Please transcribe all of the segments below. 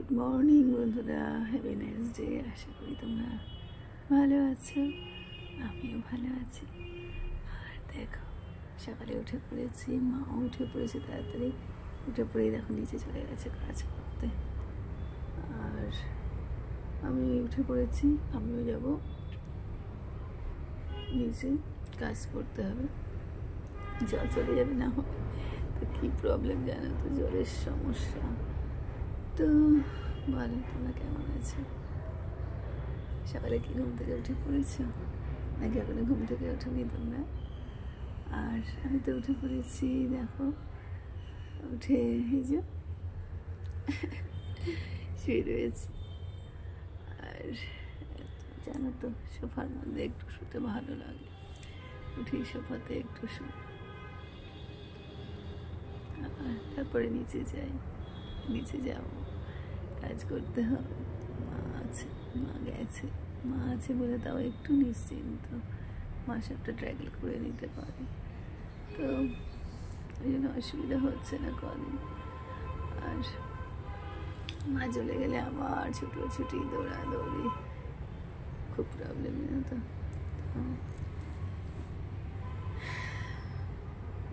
Good morning বন্ধুরা, heavy nice day. আশা করি তোমরা ভালো আছো, আমিও ভালো আছি। আর দেখো, সকালে উঠে পড়েছি, মাও উঠে পড়েছে তাড়াতাড়ি। উঠে পড়েই দেখো নিচে চলে গেছে কাজ করতে। আর আমি উঠে পড়েছি, আমিও যাব নিচে, কাজ করতে হবে। জল চলে যাবে না হয় তো কী প্রবলেম জানো তো, জলের সমস্যা। তো বলো তোমরা কেমন আছো? সকালে কি ঘুম থেকে উঠে পড়েছো নাকি এখনো ঘুম থেকে ওঠোনি তোমরা? আর আমি তো উঠে পড়েছি, দেখো উঠে এই যে শুয়ে রয়েছি। আর জানো তো, সোফার মধ্যে একটু শুতে ভালো লাগে, উঠি সোফাতে একটু শুই, তারপরে নিচে যাই। নিচে যাব, কাজ করতে হবে। মা গেছে, মা আছে বলে তাও একটু নিশ্চিন্ত, মা সবটা ট্র্যাকেল করে নিতে পারে, তো ওই জন্য অসুবিধা হচ্ছে না কদিন। আর মা চলে গেলে আবার ছুটোছুটি দৌড়াদৌড়ি, খুব প্রবলেম জানো তো।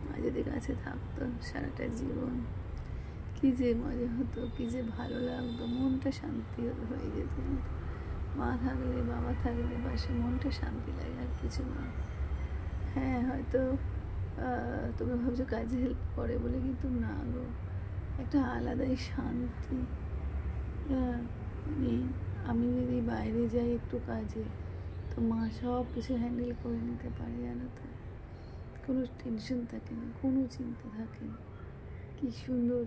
মা যদি কাছে থাকতো সারাটা জীবন, কি যে মজা হতো, কি যে ভালো লাগতো, মনটা শান্তি হয়ে যেত। মা থাকলে, বাবা থাকলে পাশে মনটা শান্তি লাগে, আর কিছু না। হ্যাঁ, হয়তো তুমি ভাবছো কাজে হেল্প করে বলে, কিন্তু না গো, একটা আলাদাই শান্তি। মানে আমি যদি বাইরে যাই একটু কাজে, তো মা সব কিছু হ্যান্ডেল করে নিতে পারে জানো তো। কোনো টেনশন থাকে না, কোনো চিন্তা থাকে না। কি সুন্দর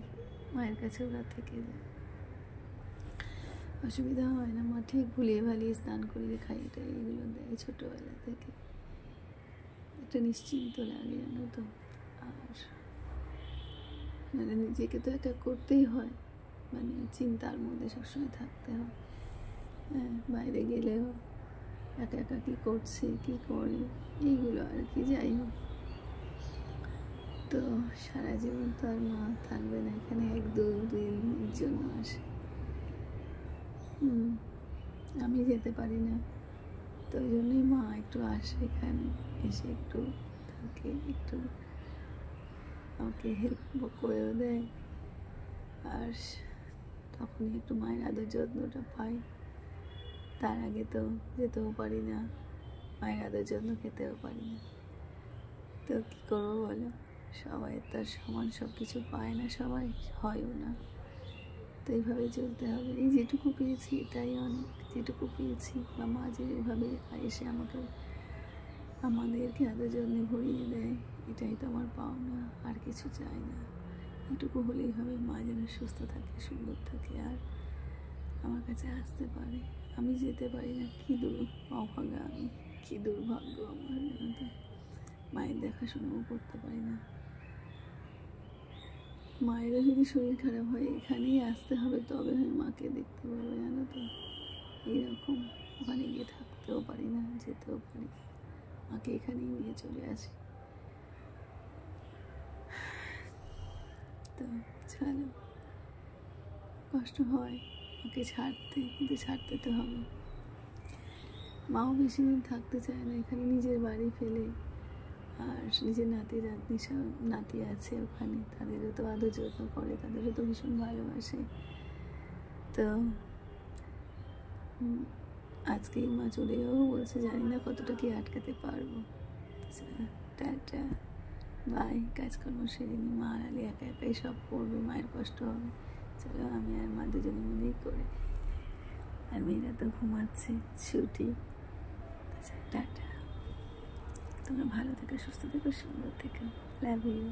মায়ের কাছে ওরা থেকে যায়, অসুবিধা হয় না। মা ঠিক ভুলিয়ে ভালিয়ে স্নান করিয়ে খাইয়ে এগুলো দেয় ছোটোবেলা থেকে, একটা নিশ্চিন্ত লাগে জানো তো। আর মানে নিজেকে তো একা করতেই হয়, মানে চিন্তার মধ্যে সবসময় থাকতে হয়। হ্যাঁ, বাইরে গেলেও একা একা কী করছে, কী করে, এইগুলো আর কি। যাই হোক, তো সারা জীবন তো আর মা থাকবে না এখানে, 1-2 দিনের জন্য আসে। আমি যেতে পারি না, তো ওই জন্যই মা একটু আসে এখানে, এসে একটু থাকে, একটু আমাকে হেল্প করেও দেয়। আর তখনই একটু মায়ের আদর যত্নটা পাই। তার আগে তো যেতেও পারি না, মায়ের আদর যত্ন খেতেও পারি না। তো কী করবো বলো, সবাই তার সমান সব কিছু পায় না, সবাই হয়ও না। তো এইভাবে চলতে হবে। এই যেটুকু পেয়েছি এটাই অনেক, যেটুকু পেয়েছি। বা মা যেভাবে এসে আমাদেরকে আদর যত্নে ভরিয়ে দেয়, এটাই তো আমার পাওনা, আর কিছু চাই না। এটুকু হলেই হবে, মা যেন সুস্থ থাকে, সুন্দর থাকে, আর আমার কাছে আসতে পারে। আমি যেতে পারি না, কী অভাগা আমি, কী দুর্ভাগ্য আমার জানো তো। মায়ের দেখাশোনাও করতে পারি না। মায়েরও যদি শরীর খারাপ হয়, এখানেই আসতে হবে, তবে আমি মাকে দেখতে পাবো জানো তো। এইরকম, ওখানে গিয়ে থাকতেও পারি না, যেতেও পারি না, মাকে এখানেই নিয়ে চলে আসি। তো চলো, কষ্ট হয় ওকে ছাড়তে, কিন্তু ছাড়তে তো হবে। মাও বেশি দিন থাকতে চায় না এখানে, নিজের বাড়ি ফেলে। আর নিজের নাতি আছে ওখানে, তাদেরও তো আদর যত্ন করে, তাদেরও তো ভীষণ ভালোবাসে। তো আজকেই মা চলে যাবো বলছে, জানি না কতটা কি আটকাতে পারবো। Tata, bye. কাজকর্ম সেরে নি, মা আলে একা একাই সব করবে, মায়ের কষ্ট হবে। চলো, আমি আর মা দুজনে মিলেই করি। আর মেয়েরা তো ঘুমাচ্ছে, ছুটি। টাটা, তোমরা ভালো থেকো, সুস্থ থেকো, সুন্দর থেকো। Love you.